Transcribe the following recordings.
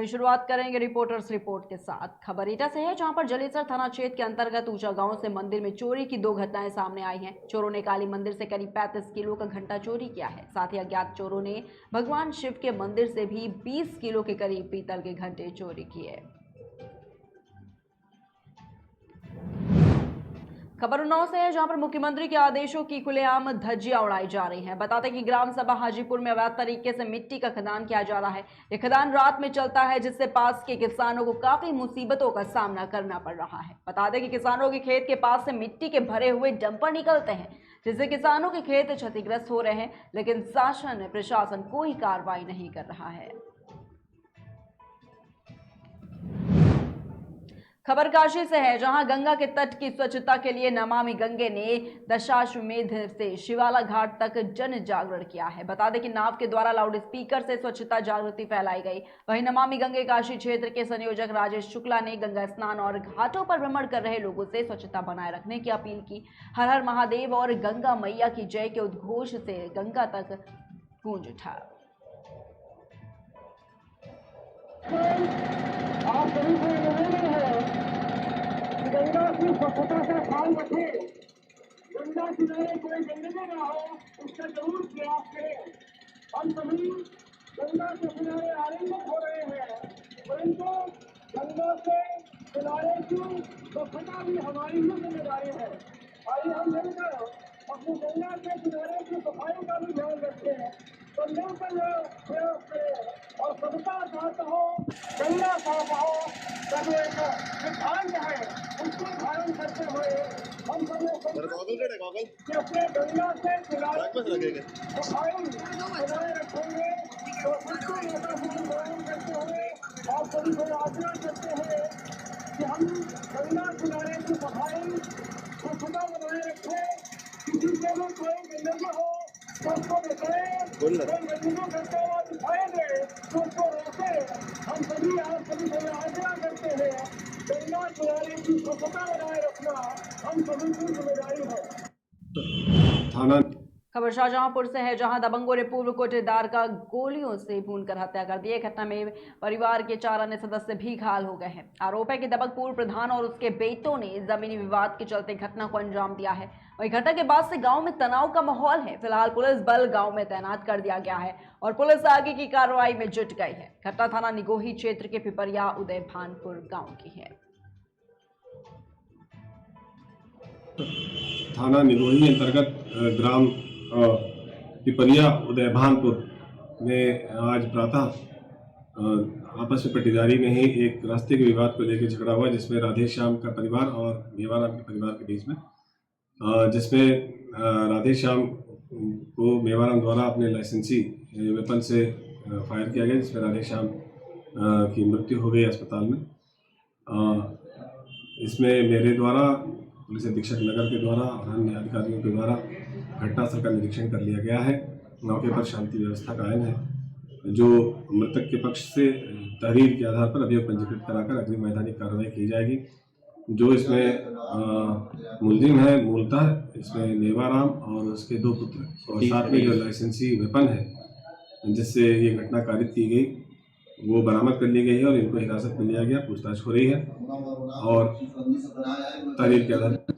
वही शुरुआत करेंगे रिपोर्टर्स रिपोर्ट के साथ। खबर एटा से है, जहां पर जलेसर थाना क्षेत्र के अंतर्गत ऊंचा गांव से मंदिर में चोरी की 2 घटनाएं सामने आई हैं। चोरों ने काली मंदिर से करीब 35 किलो का घंटा चोरी किया है। साथ ही अज्ञात चोरों ने भगवान शिव के मंदिर से भी 20 किलो के करीब पीतल के घंटे चोरी किए। खबर उन्नाव से है, जहां पर मुख्यमंत्री के आदेशों की खुलेआम धज्जियां उड़ाई जा रही हैं। बताते कि ग्राम सभा हाजीपुर में अवैध तरीके से मिट्टी का खदान किया जा रहा है। यह खदान रात में चलता है, जिससे पास के किसानों को काफी मुसीबतों का सामना करना पड़ रहा है। बता दें कि किसानों के खेत के पास से मिट्टी के भरे हुए डंपर निकलते हैं, जिससे किसानों के खेत क्षतिग्रस्त हो रहे हैं, लेकिन शासन प्रशासन कोई कार्रवाई नहीं कर रहा है। खबर काशी से है, जहां गंगा के तट की स्वच्छता के लिए नमामि गंगे ने दशाश्वमेध से शिवाला घाट तक जन जागरण किया है। बता दें कि नाव के द्वारा लाउड स्पीकर से स्वच्छता जागृति फैलाई गई। वहीं नमामि गंगे काशी क्षेत्र के संयोजक राजेश शुक्ला ने गंगा स्नान और घाटों पर भ्रमण कर रहे लोगों से स्वच्छता बनाए रखने की अपील की। हर हर महादेव और गंगा मैया की जय के उद्घोष से गंगा तक गूंज उठा। गंगा की स्वच्छता का ख्याल रखें, गंगा किनारे कोई गंदगी ना हो, उसका जरूर प्रयास करें। हम सभी गंगा के किनारे आनंदित हो रहे हैं, परंतु गंगा के किनारे की स्वच्छता भी हमारी ही जिम्मेदारी है। आइए हम मिलकर अपनी गंगा के किनारे की सफाई का भी ध्यान रखते हैं, तो मिलकर प्रयास करें और सबका साथ हो, गंगा साफ हो। सब एक सिद्धांत है, उसको धारण करते हुए हम सब कि अपने गंगा से किनारे सफाई बनाए रखेंगे। तो सबको यथाशक्ति धारण करते हुए आप सभी को आग्रह करते हैं कि हम गंगा किनारे की सफाई स्वच्छता बनाए रखें। किसी से भी कोई गंदगी हो तो उसको बताएं, कोई गंदगी करता हुआ दिखाई दे तो उसको रोके। हम सभी आप सभी को आग्रह करते हैं, गंगा किनारे की स्वच्छता बनाए रखना हम सभी की जिम्मेदारी है। थाना खबर शाहजहांपुर से है, जहां दबंगों ने पूर्व कोटेदार का गोलियों से भूनकर हत्या कर दी। घटना में परिवार के 4 अन्य सदस्य भी घायल हो गए हैं। आरोप है कि दबंग पूर्व प्रधान और उसके बेटों ने जमीनी विवाद के चलते घटना को अंजाम दिया है। वहीं घटना के बाद से गांव में तनाव का माहौल है। फिलहाल पुलिस बल गांव में तैनात कर दिया गया है और पुलिस आगे की कार्रवाई में जुट गई है। घटना थाना निगोही क्षेत्र के पिपरिया उदय भानपुर गाँव की है। थाना निगोही अंतर्गत ग्राम पिपरिया उदय भानपुर में आज प्रातः आपस में पट्टीदारी में ही एक रास्ते के विवाद को लेकर झगड़ा हुआ, जिसमें राधे श्याम का परिवार और मेवाराम के परिवार के बीच में, जिसमें राधे श्याम को मेवाराम द्वारा अपने लाइसेंसी वेपन से फायर किया गया, जिसमें राधे श्याम की मृत्यु हो गई अस्पताल में। इसमें मेरे द्वारा, पुलिस अधीक्षक नगर के द्वारा और अन्य अधिकारियों के द्वारा घटनास्थल का निरीक्षण कर लिया गया है। मौके पर शांति व्यवस्था कायम है। जो मृतक के पक्ष से तहरीर के आधार पर अभियोग पंजीकृत कराकर अग्रिम वैधानिक कार्रवाई की जाएगी। जो इसमें मुलजिम है, मूलतः इसमें मेवाराम और उसके 2 पुत्र और साथ में जो लाइसेंसी वेपन है जिससे ये घटना कारित की गई, वो बरामद कर ली गई है और इनको हिरासत में लिया गया। पूछताछ हो रही है और तहरीर के आधार पर।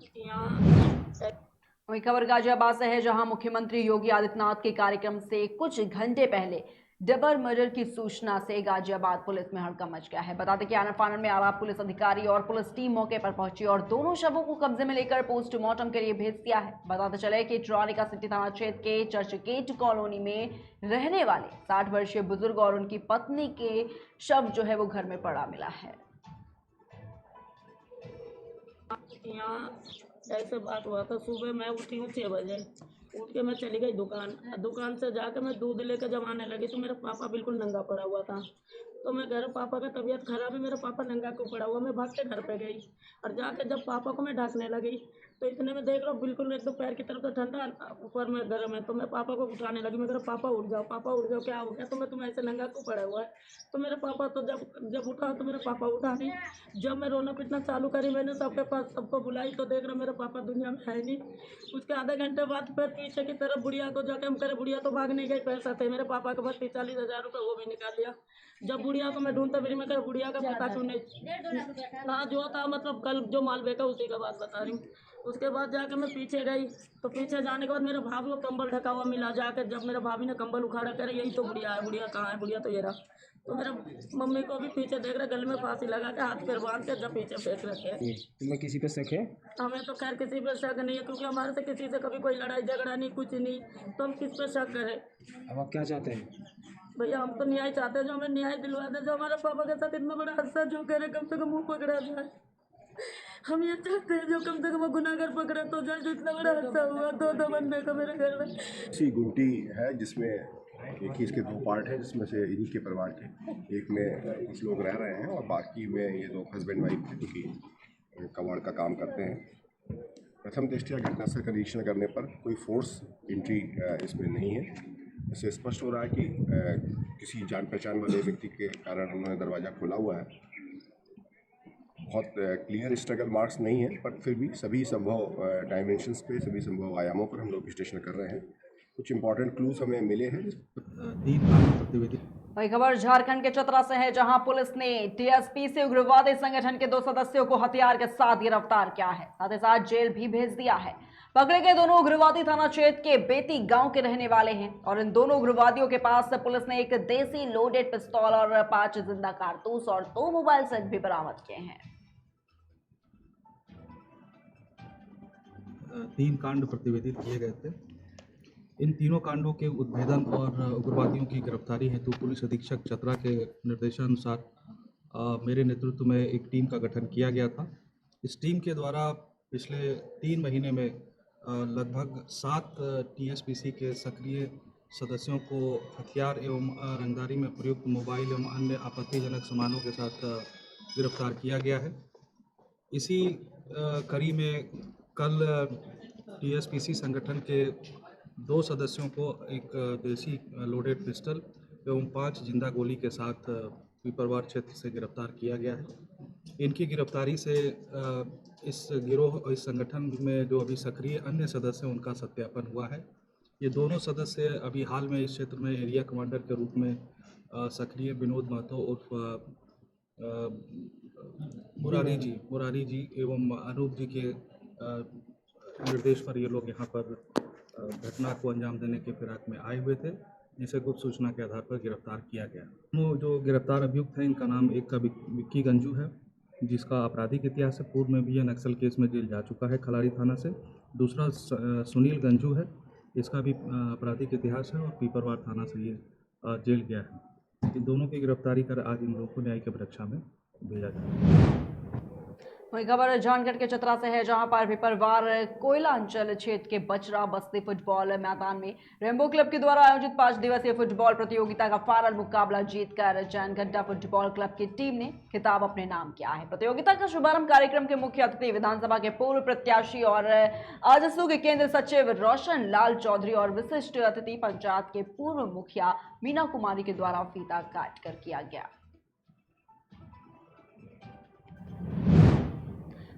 वही खबर गाजियाबाद से है, जहां मुख्यमंत्री योगी आदित्यनाथ के कार्यक्रम से कुछ घंटे पहले डबल मर्डर की सूचना से गाजियाबाद पुलिस में हड़कंप मच गया है। बता दें कि आनन फानन में आला पुलिस अधिकारी और पुलिस टीम मौके पर पहुंची और दोनों शवों को कब्जे में लेकर पोस्टमार्टम के लिए भेज दिया है। बताते चले कि ट्रानिका सिटी थाना क्षेत्र के चर्च गेट कॉलोनी में रहने वाले 60 वर्षीय बुजुर्ग और उनकी पत्नी के शव जो है वो घर में पड़ा मिला है। ऐसे बात हुआ था, सुबह मैं उठी हूँ 6 बजे, उठ के मैं चली गई दुकान से जाकर मैं दूध लेकर जब आने लगी तो मेरा पापा बिल्कुल नंगा पड़ा हुआ था। तो मैं घर, पापा का तबीयत खराब है, मेरा पापा नंगा को पड़ा हुआ, मैं भाग के घर पे गई और जाकर जब पापा को मैं ढकने लगी तो इतने में देख रहा हूँ बिल्कुल एकदम पैर की तरफ से ठंडा, ऊपर में गर्म है। तो मैं पापा को उठाने लगी, मैं कह रहा पापा उठ जाओ, पापा उठ जाओ, क्या हो गया? तो मैं तुम्हें ऐसे नंगा क्यों पड़ा हुआ है? तो मेरे पापा तो जब उठा तो मेरे पापा उठा नहीं। जब मैं रोना पीटना चालू करी, मैंने सबके पास सबको बुलाई तो देख रहा मेरे पापा दुनिया में है नहीं। उसके आधे घंटे बाद फिर पीछे की तरफ बुढ़िया को जाके हम करे, बुढ़िया तो भाग नहीं गई, पैसा थे मेरे पापा के पास 40,000 रुपये, वो भी निकाल लिया। जब बुढ़िया को मैं ढूंढता फिर मैं कह बुढ़िया का पता क्यों नहीं, हाँ जो था मतलब कल जो माल बेचा उसी का बात बता रही हूँ। उसके बाद जाके मैं पीछे गई, तो पीछे जाने के बाद मेरे भाभी को कंबल ढका हुआ मिला। जाकर जब मेरे भाभी ने कंबल उखाड़ा, करे यही तो बुढ़िया है, बुढ़िया कहाँ है? बुढ़िया तो ये रहा। तो मेरे मम्मी को भी पीछे देख रहे, गले में फांसी लगा के हाथ पैर बांध के जब पीछे फेंक रखे। तुम्हें किसी पे शक है? हमें तो खैर किसी पे शक नहीं है, क्योंकि हमारे से किसी से कभी कोई लड़ाई झगड़ा नहीं, कुछ नहीं, तो हम किस पे शक करें? अब आप क्या चाहते हैं? भैया हम तो न्याय चाहते हैं, जो हमें न्याय दिलवा दे। जो हमारे पापा के साथ इतना बड़ा हादसा जो करे, कम से कम मुँह पकड़ा जाए। हम ये चाहते हैं जो कम से कम गुनाहगार पकड़ा तो जाए, जो इतना बड़ा हादसा हुआ। दो बंदे का मेरे घर में सी गुमटी है, जिसमें एक ही इसके 2 पार्ट है, जिसमें से इन्हीं के परिवार के एक में कुछ लोग रह रहे हैं और बाकी में ये 2 हस्बैंड वाइफ है जो कि कबाड़ का काम करते हैं। प्रथम दृष्टया घटनास्थल का निरीक्षण करने पर कोई फोर्स एंट्री इसमें नहीं है। इससे स्पष्ट हो रहा है कि किसी जान पहचान वाले व्यक्ति के कारण उन्होंने दरवाज़ा खोला हुआ है। बहुत क्लियर स्ट्रगल मार्क्स नहीं है, पर फिर भी सभी संभव डायमेंशंस पे, सभी संभव आयामों पर हम लोग विश्लेषण कर रहे हैं। कुछ इंपॉर्टेंट क्लूज हमें मिले हैं। वही खबर झारखंड के चतरा से है, जहां पुलिस ने टीएसपी से उग्रवादी संगठन के 2 सदस्यों को हथियार के साथ गिरफ्तार किया है, साथ ही साथ जेल भी भेज दिया है। पकड़े गए दोनों उग्रवादी थाना क्षेत्र के बेती गांव के रहने वाले हैं और इन दोनों उग्रवादियों के पास से पुलिस ने एक देसी लोडेड पिस्तौल और 5 जिंदा कारतूस और 2 मोबाइल सेट भी बरामद किए हैं। 3 कांड प्रतिवेदित किए गए थे। इन तीनों कांडों के उद्भेदन और उग्रवादियों की गिरफ्तारी हेतु पुलिस अधीक्षक चतरा के निर्देशानुसार मेरे नेतृत्व में एक टीम का गठन किया गया था। इस टीम के द्वारा पिछले 3 महीने में लगभग 7 टीएसपीसी के सक्रिय सदस्यों को हथियार एवं रंगदारी में प्रयुक्त मोबाइल एवं अन्य आपत्तिजनक सामानों के साथ गिरफ्तार किया गया है। इसी कड़ी में कल टीएसपीसी संगठन के 2 सदस्यों को एक देसी लोडेड पिस्टल एवं 5 जिंदा गोली के साथ पीपरवार क्षेत्र से गिरफ्तार किया गया है। इनकी गिरफ्तारी से इस संगठन में जो अभी सक्रिय अन्य सदस्य हैं उनका सत्यापन हुआ है। ये दोनों सदस्य अभी हाल में इस क्षेत्र में एरिया कमांडर के रूप में सक्रिय विनोद महतो उर्फ मुरारी जी एवं अनूप जी के निर्देश पर ये लोग यहाँ पर घटना को अंजाम देने के फिराक में आए हुए थे, जिसे गुप्त सूचना के आधार पर गिरफ्तार किया गया। वो जो गिरफ्तार अभियुक्त हैं, इनका नाम एक का विक्की गंजू है, जिसका आपराधिक इतिहास है, पूर्व में भी यह नक्सल केस में जेल जा चुका है खलाड़ी थाना से। दूसरा सुनील गंजू है, इसका भी आपराधिक इतिहास है और पीपरवार थाना से ये जेल गया है। इन दोनों की गिरफ्तारी कर आज इन लोगों को न्यायिक परीक्षा में भेजा जाएगा। वही खबर जानगढ़ के चतरा से है, जहां पर पीपरवार कोयला अंचल क्षेत्र के बचरा बस्ती फुटबॉल मैदान में रेनबो क्लब के द्वारा आयोजित 5 दिवसीय फुटबॉल प्रतियोगिता का फाइनल मुकाबला जीतकर जानगढ़ फुटबॉल क्लब की टीम ने खिताब अपने नाम किया है। प्रतियोगिता का शुभारंभ कार्यक्रम के मुख्य अतिथि विधानसभा के पूर्व प्रत्याशी और आजसू के केंद्र सचिव रोशन लाल चौधरी और विशिष्ट अतिथि पंचायत के पूर्व मुखिया मीना कुमारी के द्वारा फीता काट कर किया गया।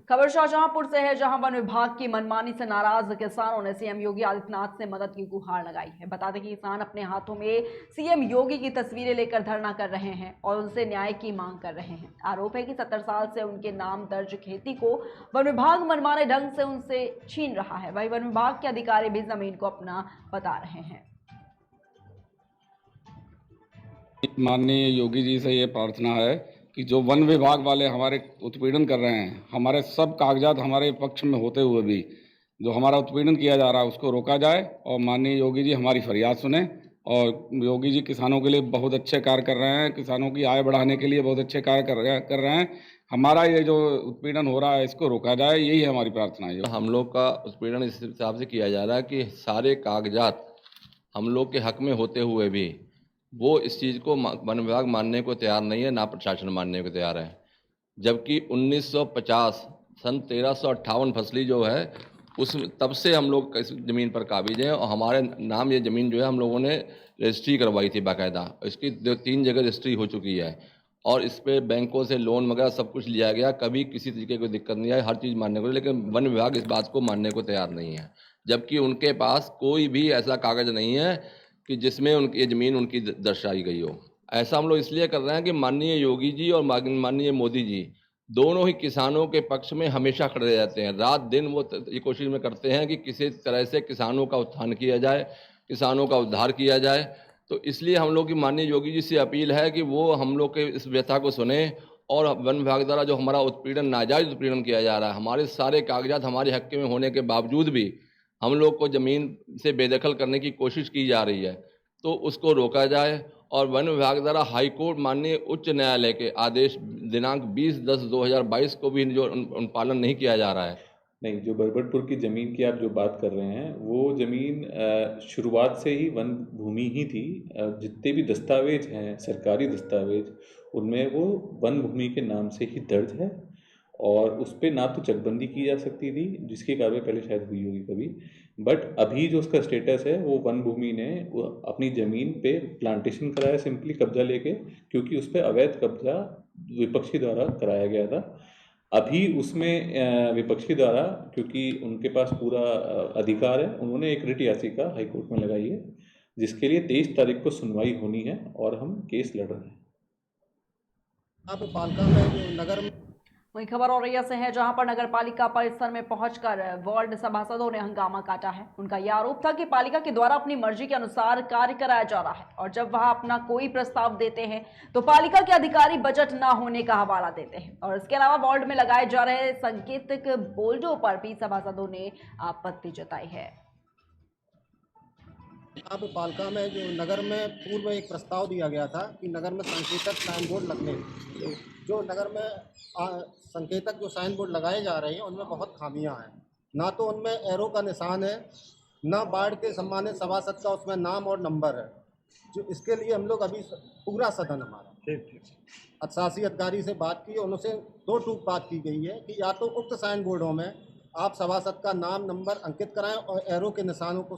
खबर शाहजहांपुर से है, जहां वन विभाग की मनमानी से नाराज किसानों ने सीएम योगी आदित्यनाथ से मदद की गुहार लगाई है। बता दें कि किसान अपने हाथों में सीएम योगी की तस्वीरें लेकर धरना कर रहे हैं और उनसे न्याय की मांग कर रहे हैं। आरोप है कि 70 साल से उनके नाम दर्ज खेती को वन विभाग मनमाने ढंग से उनसे छीन रहा है। वहीं वन विभाग के अधिकारी भी जमीन को अपना बता रहे हैं। माननीय योगी जी से ये प्रार्थना है कि जो वन विभाग वाले हमारे उत्पीड़न कर रहे हैं, हमारे सब कागजात हमारे पक्ष में होते हुए भी जो हमारा उत्पीड़न किया जा रहा है उसको रोका जाए और माननीय योगी जी हमारी फरियाद सुने। और योगी जी किसानों के लिए बहुत अच्छे कार्य कर रहे हैं, किसानों की आय बढ़ाने के लिए बहुत अच्छे कार्य कर रहे हैं। हमारा ये जो उत्पीड़न हो रहा है इसको रोका जाए, यही है हमारी प्रार्थना है। हम लोग का उत्पीड़न इस हिसाब से किया जा रहा है कि सारे कागजात हम लोग के हक में होते हुए भी वो इस चीज़ को वन विभाग मानने को तैयार नहीं है, ना प्रशासन मानने को तैयार है। जबकि 1950 सन 1358 फसली जो है उस तब से हम लोग इस ज़मीन पर काबिज हैं और हमारे नाम ये ज़मीन जो है हम लोगों ने रजिस्ट्री करवाई थी बाकायदा। इसकी 3 जगह रजिस्ट्री हो चुकी है और इस पे बैंकों से लोन वगैरह सब कुछ लिया गया, कभी किसी तरीके की दिक्कत नहीं आई, हर चीज़ मानने को, लेकिन वन विभाग इस बात को मानने को तैयार नहीं है, जबकि उनके पास कोई भी ऐसा कागज़ नहीं है कि जिसमें उनकी ज़मीन उनकी दर्शाई गई हो। ऐसा हम लोग इसलिए कर रहे हैं कि माननीय योगी जी और माननीय मोदी जी दोनों ही किसानों के पक्ष में हमेशा खड़े रहते हैं। रात दिन वो ये कोशिश में करते हैं कि किसी तरह से किसानों का उत्थान किया जाए, किसानों का उद्धार किया जाए। तो इसलिए हम लोग की माननीय योगी जी से अपील है कि वो हम लोग के इस व्यथा को सुने और वन विभाग द्वारा जो हमारा उत्पीड़न, नाजायज उत्पीड़न किया जा रहा है, हमारे सारे कागजात हमारे हक में होने के बावजूद भी हम लोग को ज़मीन से बेदखल करने की कोशिश की जा रही है, तो उसको रोका जाए। और वन विभाग द्वारा हाई कोर्ट माननीय उच्च न्यायालय के आदेश दिनांक 20/10/2022 को भी जो पालन नहीं किया जा रहा है। नहीं, जो बरबटपुर की ज़मीन की आप जो बात कर रहे हैं, वो ज़मीन शुरुआत से ही वन भूमि ही थी। जितने भी दस्तावेज हैं, सरकारी दस्तावेज, उनमें वो वन भूमि के नाम से ही दर्ज है और उस पर ना तो चकबंदी की जा सकती थी, जिसकी कार्रवाई पहले शायद हुई होगी कभी, बट अभी जो उसका स्टेटस है वो वन भूमि ने वो अपनी ज़मीन पे प्लांटेशन कराया, सिंपली कब्जा लेके, क्योंकि उस पर अवैध कब्जा विपक्षी द्वारा कराया गया था। अभी उसमें विपक्षी द्वारा, क्योंकि उनके पास पूरा अधिकार है, उन्होंने एक रिट याचिका हाईकोर्ट में लगाई है, जिसके लिए 23 तारीख को सुनवाई होनी है और हम केस लड़ रहे हैं। अब पालिका में जो नगर में वहीं खबर औरैया से है, जहां पर नगर पालिका परिसर में पहुंचकर वार्ड सभासदों ने हंगामा काटा है। उनका यह आरोप था कि पालिका के द्वारा अपनी मर्जी के अनुसार कार्य कराया जा रहा है और जब वह अपना कोई प्रस्ताव देते हैं तो पालिका के अधिकारी बजट न होने का हवाला देते हैं और इसके अलावा वार्ड में लगाए जा रहे सांकेतिक बोर्डों पर भी सभासदों ने आपत्ति जताई है। अब पालिका में जो नगर में पूर्व एक प्रस्ताव दिया गया था कि नगर में संकेतक साइन बोर्ड लगने, जो नगर में संकेतक जो साइन बोर्ड लगाए जा रहे हैं उनमें बहुत खामियां हैं। ना तो उनमें एरो का निशान है, ना वार्ड के सम्मानित सभासद का उसमें नाम और नंबर है। जो इसके लिए हम लोग अभी पूरा सदन हमारा शासी अधिकारी से बात की, उनसे 2 टूक बात की गई है कि या तो उक्त साइन बोर्डों में आप सभासद का नाम नंबर अंकित कराएं और एरो के निशानों को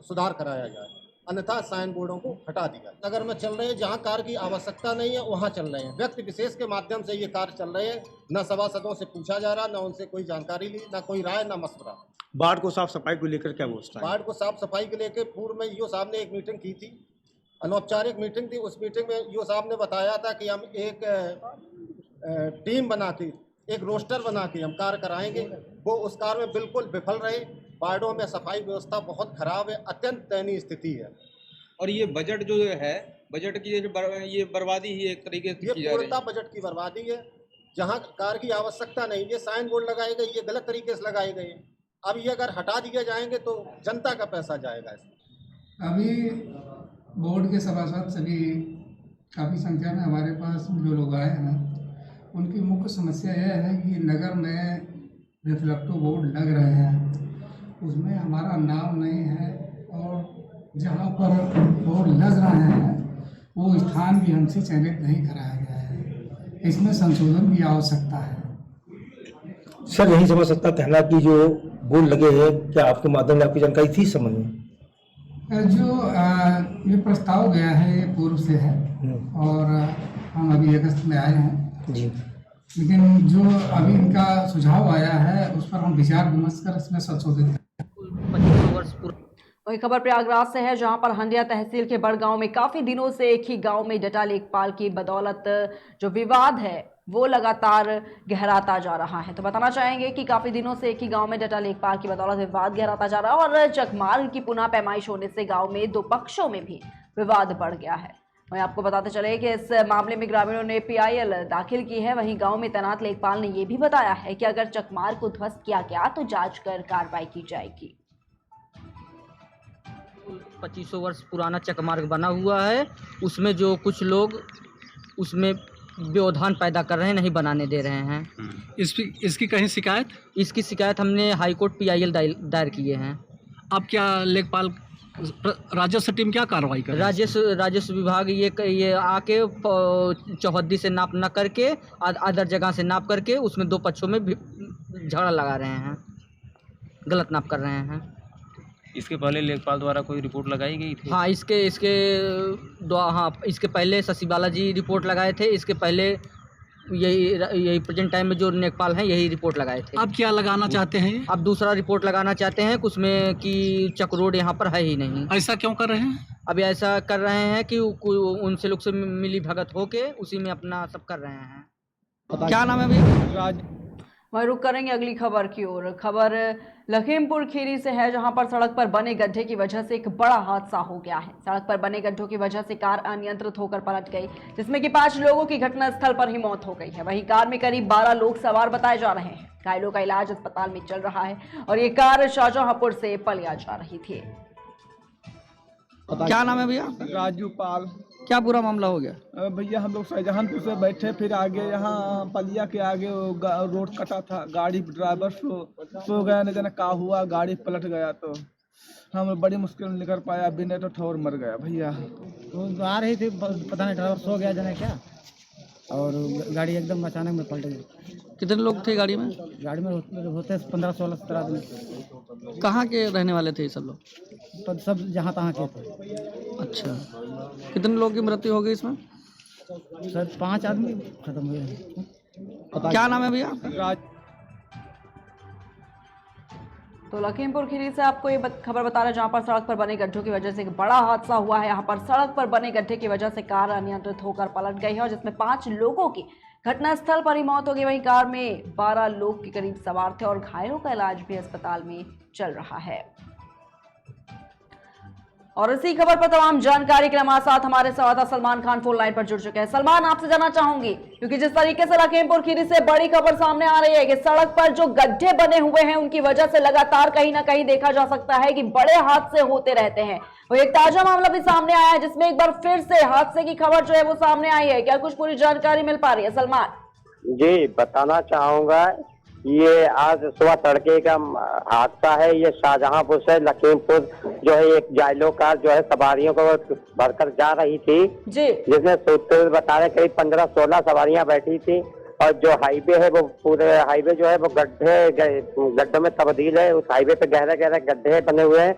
सुधार कराया जाए, अन्यथा साइन बोर्डों को हटा दिया। नगर में चल रहे हैं, जहां कार्य की आवश्यकता नहीं है वहां चल रहे हैं, व्यक्ति विशेष के माध्यम से ये कार्य चल रहे हैं। न सभासदों से पूछा जा रहा, न उनसे कोई जानकारी ली, न कोई राय, न मशवरा। वार्ड को साफ सफाई को लेकर क्या व्यवस्था है? वार्ड को साफ सफाई को लेकर पूर्व में ईओ साहब ने एक मीटिंग की थी, अनौपचारिक मीटिंग थी। उस मीटिंग में ईओ साहब ने बताया था कि हम एक टीम बना के, एक रोस्टर बना के हम कार्य कराएंगे। वो उस कार्य में बिल्कुल विफल रहे। वार्डों में सफाई व्यवस्था बहुत खराब है, अत्यंत दयनीय स्थिति है। और ये बजट जो है, बजट की ये बर्बादी ही एक तरीके से ये पूर्णतः बजट की बर्बादी है। जहाँ कार्य की आवश्यकता नहीं, ये साइन बोर्ड लगाए गए, ये गलत तरीके से लगाए गए। अब ये अगर हटा दिए जाएंगे तो जनता का पैसा जाएगा इसमें। अभी बोर्ड के सभासद सभी काफ़ी संख्या में हमारे पास जो लोग आए हैं, उनकी मुख्य समस्या यह है कि नगर में रिफ्लेक्टिव बोर्ड लग रहे हैं, उसमें हमारा नाम नहीं है और जहाँ पर बोर्ड लग रहे हैं वो स्थान भी हमसे चयनित नहीं कराया गया है। इसमें संशोधन की आवश्यकता है। सर, यही समझ सकता कहना कि जो बोर्ड लगे हैं, क्या आपके माध्यम में आपकी जानकारी थी समझ में? जो ये प्रस्ताव गया है ये पूर्व से है और हम अभी अगस्त में आए हैं जी, लेकिन जो अभी इनका सुझाव आया है उस पर हम विचार विमर्श कर इसमें संशोधित करें। वही खबर प्रयागराज से है, जहां पर हंडिया तहसील के बड़गांव में काफी दिनों से एक ही गांव में डटा लेखपाल की बदौलत जो विवाद है वो लगातार गहराता जा रहा है। तो बताना चाहेंगे कि काफी दिनों से एक ही गांव में डटा लेखपाल की बदौलत विवाद गहराता जा रहा है और चकमार्ग की पुनः पैमाइश होने से गांव में 2 पक्षों में भी विवाद बढ़ गया है। वहीं आपको बताते चले कि इस मामले में ग्रामीणों ने PIL दाखिल की है। वहीं गांव में तैनात लेखपाल ने यह भी बताया है कि अगर चकमार्ग को ध्वस्त किया गया तो जांच कर कार्रवाई की जाएगी। 2500 वर्ष पुराना चकमार्ग बना हुआ है, उसमें जो कुछ लोग उसमें व्यवधान पैदा कर रहे हैं, नहीं बनाने दे रहे हैं। इसकी कहीं शिकायत? इसकी शिकायत हमने हाईकोर्ट PIL दायर किए हैं। अब क्या लेखपाल राजस्व टीम क्या कार्रवाई कर? राजस्व विभाग ये आके चौहद्दी से नाप न करके अदर जगह से नाप करके उसमें 2 पक्षों में झगड़ा लगा रहे हैं। गलत नाप कर रहे हैं। इसके पहले लेखपाल द्वारा कोई रिपोर्ट लगाई गई थी? हाँ, इसके पहले शशि बालाजी रिपोर्ट लगाए थे। इसके पहले यही प्रेजेंट टाइम में जो लेखपाल हैं यही रिपोर्ट लगाए थे। अब क्या लगाना चाहते हैं? अब दूसरा रिपोर्ट लगाना चाहते हैं उसमें कि चक रोड यहाँ पर है ही नहीं। ऐसा क्यों कर रहे हैं? अब ऐसा कर रहे हैं कि उनसे लोग से मिली भगत होके उसी में अपना सब कर रहे हैं। क्या नाम है भैया? वहीं रुक करेंगे अगली खबर की ओर। खबर लखीमपुर खीरी से है, जहां पर सड़क पर बने गड्ढे की वजह से एक बड़ा हादसा हो गया है। सड़क पर बने गड्ढों की वजह से कार अनियंत्रित होकर पलट गई, जिसमें कि 5 लोगों की घटनास्थल पर ही मौत हो गई है। वहीं कार में करीब 12 लोग सवार बताए जा रहे हैं। घायलों का इलाज अस्पताल में चल रहा है और ये कार शाहजहांपुर से पलिया जा रही थी। क्या नाम है भैया? राजू पाल। क्या पूरा मामला हो गया? भैया हम लोग शाहजहांपुर से बैठे, फिर आगे यहाँ पलिया के आगे रोड कटा था, गाड़ी ड्राइवर सो गया, न जाने का हुआ, गाड़ी पलट गया तो हम बड़ी मुश्किल में निकल पाया, बिना तो ठोर मर गया भैया। वो आ रही थी, पता नहीं ड्राइवर सो गया जाने क्या, और गाड़ी एकदम अचानक में पलट गई। कितने लोग थे गाड़ी में? गाड़ी में होते 15-16 आदमी। कहाँ के रहने वाले थे ये सब लोग? सब जहाँ तहाँ के थे। अच्छा, कितने लोगों की मृत्यु हो गई इसमें? सर 5 आदमी खत्म हुए। क्या नाम है भैया? तो लखीमपुर खीरी से आपको ये खबर बता रहे हैं, जहां पर सड़क पर बने गड्ढों की वजह से एक बड़ा हादसा हुआ है। यहां पर सड़क पर बने गड्ढे की वजह से कार अनियंत्रित होकर पलट गई है और जिसमें 5 लोगों की घटनास्थल पर ही मौत हो गई। वहीं कार में 12 लोग के करीब सवार थे और घायलों का इलाज भी अस्पताल में चल रहा है। और इसी खबर पर तमाम जानकारी के हमारे साथ हमारे संवाददाता सलमान खान फोन लाइन पर जुड़ चुके हैं। सलमान, आपसे जानना चाहूंगी, क्योंकि जिस तरीके से लखीमपुर खीरी से बड़ी खबर सामने आ रही है कि सड़क पर जो गड्ढे बने हुए हैं उनकी वजह से लगातार कहीं ना कहीं देखा जा सकता है कि बड़े हादसे होते रहते हैं। और एक ताजा मामला भी सामने आया है जिसमें एक बार फिर से हादसे की खबर जो है वो सामने आई है। क्या कुछ पूरी जानकारी मिल पा रही है सलमान? जी, बताना चाहूंगा, ये आज सुबह तड़के का हादसा है। ये शाहजहांपुर से लखीमपुर जो है एक जायलो कार जो है सवारियों को भरकर जा रही थी जी, जिसमें सूत्र बता रहे करीब 15-16 सवारियां बैठी थी। और जो हाईवे है वो पूरे हाईवे जो है वो गड्ढों में तब्दील है। उस हाईवे पे गहरे गहरे गड्ढे बने हुए हैं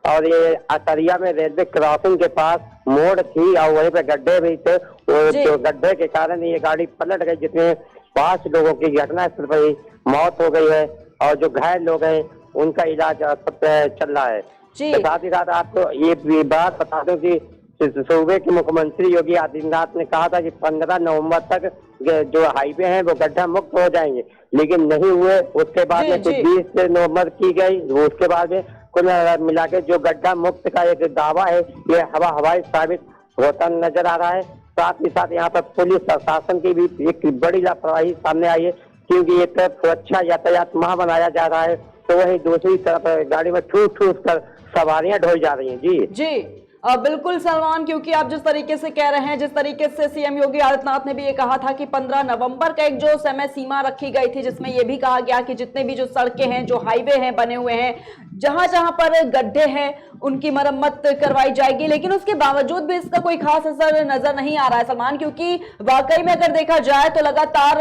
और ये अटरिया में रेलवे क्रॉसिंग के पास मोड़ थी और वहीं पे गड्ढे भी थे। और जो गड्ढे के कारण ये गाड़ी पलट गई, जिसमें 5 लोगों की घटनास्थल पर ही मौत हो गई है और जो घायल लोग हैं उनका इलाज चल रहा है। साथ ही साथ आपको ये बात बता दूं कि सूबे के मुख्यमंत्री योगी आदित्यनाथ ने कहा था कि 15 नवंबर तक जो हाईवे हैं वो गड्ढा मुक्त हो जाएंगे, लेकिन नहीं हुए। उसके बाद में 20 नवंबर की गई, उसके बाद में कुल मिला के जो गड्ढा मुक्त का एक दावा है ये हवाई साबित होता नजर आ रहा है। साथ ही साथ यहाँ पर पुलिस प्रशासन की भी एक बड़ी लापरवाही सामने आई है, क्योंकि एक तरफ सुरक्षा यातायात माह बनाया जा रहा है तो वहीं दूसरी तरफ गाड़ी में ठूस कर सवारियां ढोई जा रही हैं। जी बिल्कुल सलमान, क्योंकि आप जिस तरीके से कह रहे हैं, जिस तरीके से सीएम योगी आदित्यनाथ ने भी ये कहा था कि 15 नवंबर का एक जो समय सीमा रखी गई थी, जिसमें ये भी कहा गया कि जितने भी जो सड़कें हैं, जो हाईवे हैं बने हुए हैं, जहां जहां पर गड्ढे हैं उनकी मरम्मत करवाई जाएगी, लेकिन उसके बावजूद भी इसका कोई खास असर नजर नहीं आ रहा है सलमान। क्योंकि वाकई में अगर देखा जाए तो लगातार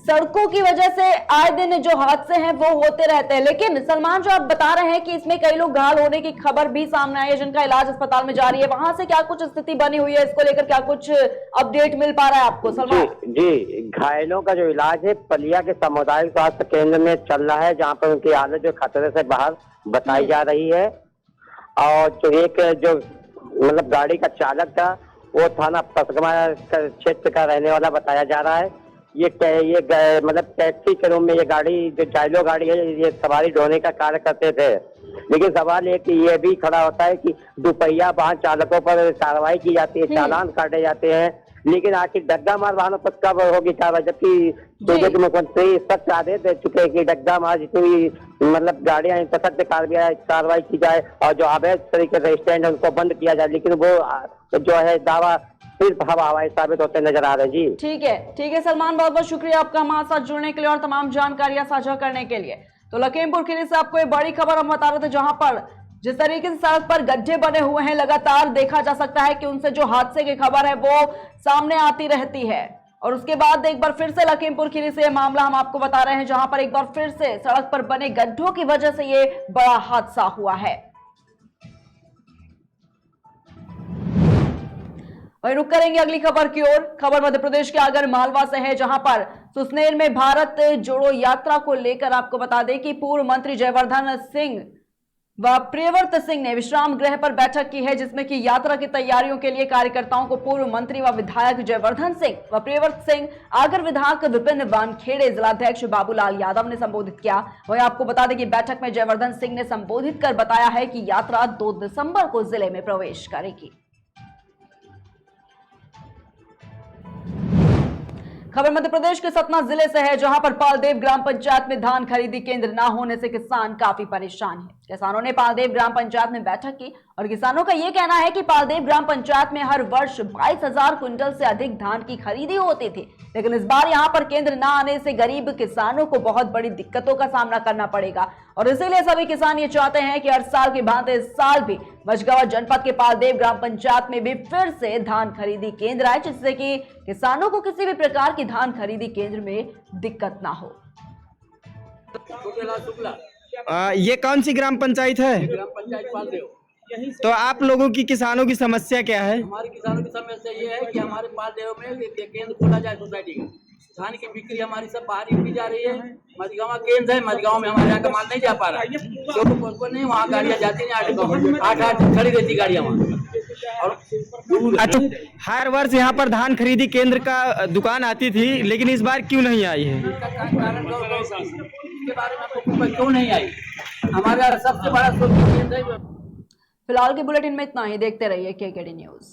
सड़कों की वजह से आए दिन जो हादसे हैं वो होते रहते हैं। लेकिन सलमान, जो आप बता रहे हैं कि इसमें कई लोग घायल होने की खबर भी सामने आई है जिनका इलाज अस्पताल में जारी है, वहां से क्या कुछ स्थिति बनी हुई है, इसको लेकर क्या कुछ अपडेट मिल पा रहा है आपको सलमान? जी, घायलों का जो इलाज है पलिया के सामुदायिक स्वास्थ्य केंद्र में चल रहा है, जहाँ पर उनकी हालत जो खतरे से बाहर बताई जा रही है। और जो एक जो मतलब गाड़ी का चालक था वो थाना पसगमा क्षेत्र का रहने वाला बताया जा रहा है। ये मतलब टैक्सी के रूम में ये गाड़ी जो जायलो गाड़ी है ये सवारी ढोने का कार्य करते थे, लेकिन सवाल है कि ये भी खड़ा होता है कि दुपहिया वाहन चालकों पर कार्रवाई की जाती है, चालान काटे जाते हैं, लेकिन आखिर डग्गा मार वाहनों पर कब होगी कार्रवाई? जबकि सूबे के मुख्यमंत्री सख्त आदेश दे चुके हैं कि डग्गा मार जितनी भी मतलब गाड़ियां सख्त कार्रवाई की जाए और जो अवैध तरीके से स्टैंड है उनको बंद किया जाए, लेकिन वो जो है दावा सिर्फ हवाई साबित होते नजर आ रहे हैं। जी ठीक है सलमान, बहुत बहुत शुक्रिया आपका हमारे साथ जुड़ने के लिए और तमाम जानकारियां साझा करने के लिए। तो लखीमपुर खीरी से आपको एक बड़ी खबर हम बता रहे थे, जहां पर जिस तरीके से सड़क पर गड्ढे बने हुए हैं लगातार देखा जा सकता है कि उनसे जो हादसे की खबर है वो सामने आती रहती है। और उसके बाद एक बार फिर से लखीमपुर खीरी से मामला हम आपको बता रहे हैं, जहां पर एक बार फिर से सड़क पर बने गड्ढों की वजह से ये बड़ा हादसा हुआ है। वहीं रुक करेंगे अगली खबर की ओर। खबर मध्य प्रदेश के आगर मालवा से है, जहां पर सुसनेर में भारत जोड़ो यात्रा को लेकर आपको बता दें कि पूर्व मंत्री जयवर्धन सिंह व प्रियव्रत सिंह ने विश्राम गृह पर बैठक की है, जिसमें कि यात्रा की तैयारियों के लिए कार्यकर्ताओं को पूर्व मंत्री व विधायक जयवर्धन सिंह व प्रियव्रत सिंह, आगर विधायक विपिन वानखेड़े, जिलाध्यक्ष बाबूलाल यादव ने संबोधित किया। वहीं आपको बता दें कि बैठक में जयवर्धन सिंह ने संबोधित कर बताया है कि यात्रा 2 दिसंबर को जिले में प्रवेश करेगी। खबर मध्य प्रदेश के सतना जिले से है, जहां पर पालदेव ग्राम पंचायत में धान खरीदी केंद्र न होने से किसान काफी परेशान हैं। किसानों ने पालदेव ग्राम पंचायत में बैठक की और किसानों का यह कहना है कि पालदेव ग्राम पंचायत में हर वर्ष 22,000 क्विंटल से अधिक धान की खरीदी होती थी, लेकिन इस बार यहां पर केंद्र न आने से गरीब किसानों को बहुत बड़ी दिक्कतों का सामना करना पड़ेगा। और इसीलिए सभी किसान ये चाहते हैं कि हर साल की भांति इस साल भी मझगांव जनपद के पालदेव ग्राम पंचायत में भी फिर से धान खरीदी केंद्र आए, जिससे कि किसानों को किसी भी प्रकार की धान खरीदी केंद्र में दिक्कत ना हो। ये कौन सी ग्राम पंचायत है? ग्राम पंचायत पालदेव। तो आप लोगों की किसानों की समस्या क्या है? हमारे किसानों की समस्या ये है कि हमारे पालदेव में केंद्र खोला जाए सोसाइटी का। धान की बिक्री हमारी सब बाहर ही जा रही है। मझगांव केंद्र है, मझगांव में हमारे यहाँ का माल नहीं जा पा रहा है, क्योंकि नहीं वहाँ गाड़ियाँ जाती नहीं, 8 खड़ी रहती गाड़ियाँ वहाँ। और अच्छा, हर वर्ष यहाँ पर धान खरीदी केंद्र का दुकान आती थी, लेकिन इस बार क्यों नहीं आई है? कारण इसके बारे में आपको क्यों नहीं आई? हमारा सबसे बड़ा केंद्र है। फिलहाल के बुलेटिन में इतना ही। देखते रहिए KKD न्यूज।